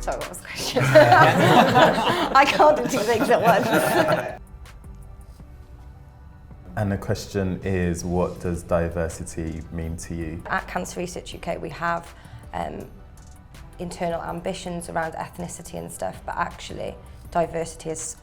Sorry, what was the question? I can't do two things at once. And the question is, what does diversity mean to you? At Cancer Research UK, we have internal ambitions around ethnicity and stuff, but actually diversity is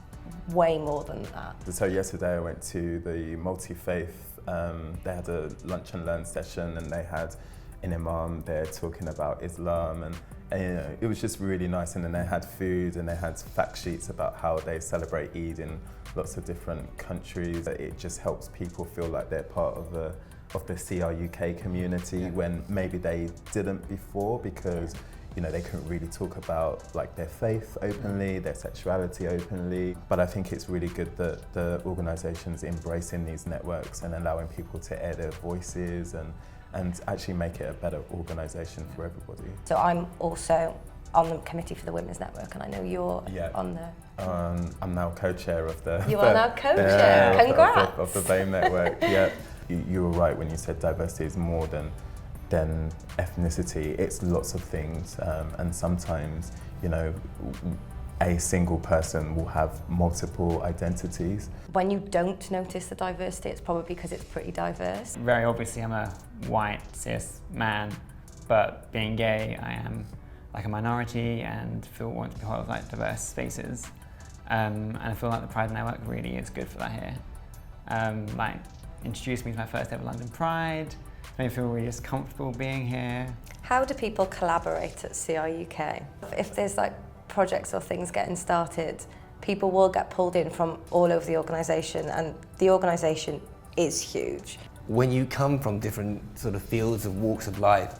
way more than that. So yesterday I went to the multi-faith, they had a lunch and learn session, and they had an imam there talking about Islam, and you know, it was just really nice. And then they had food, and they had fact sheets about how they celebrate Eid in lots of different countries. It just helps people feel like they're part of the CRUK community, when maybe they didn't before, because you know, they couldn't really talk about like their faith openly, their sexuality openly. But I think it's really good that the organisation's embracing these networks and allowing people to air their voices and actually make it a better organisation for everybody. So I'm also on the committee for the Women's Network, and I know you're on the... I'm now co-chair of the... You are now co-chair, congrats! Of the BAME network, yeah. You were right when you said diversity is more than ethnicity. It's lots of things, and sometimes, you know, a single person will have multiple identities. When you don't notice the diversity, it's probably because it's pretty diverse. Very obviously I'm a white, cis man, but being gay, I am like a minority and want to be part of like diverse spaces. And I feel like the Pride Network really is good for that here. Like, introduced me to my first ever London Pride, made me feel really just comfortable being here. How do people collaborate at CRUK? If there's like projects or things getting started, people will get pulled in from all over the organisation, and the organisation is huge. When you come from different sort of fields of walks of life,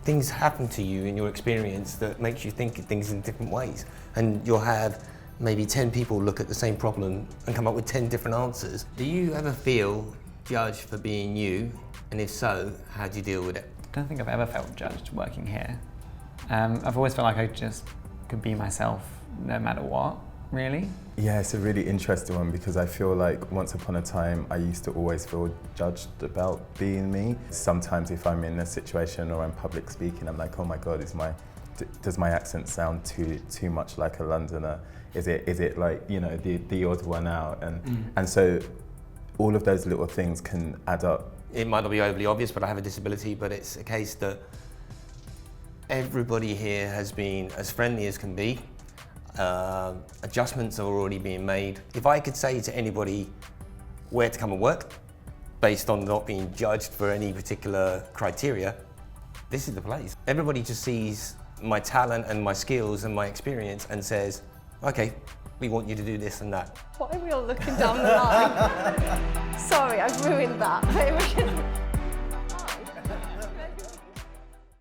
things happen to you in your experience that makes you think of things in different ways. And you'll have maybe 10 people look at the same problem and come up with 10 different answers. Do you ever feel judged for being you? And if so, how do you deal with it? I don't think I've ever felt judged working here. I've always felt like I just could be myself no matter what, really. Yeah, it's a really interesting one, because I feel like once upon a time I used to always feel judged about being me. Sometimes if I'm in a situation or I'm public speaking, I'm like, oh my God, does my accent sound too much like a Londoner? Is it like, you know, the odd one out? And so all of those little things can add up. It might not be overly obvious, but I have a disability, but it's a case that everybody here has been as friendly as can be. Adjustments are already being made. If I could say to anybody where to come and work, based on not being judged for any particular criteria, this is the place. Everybody just sees my talent and my skills and my experience and says, okay, we want you to do this and that. Why are we all looking down the line? Sorry, I've ruined that.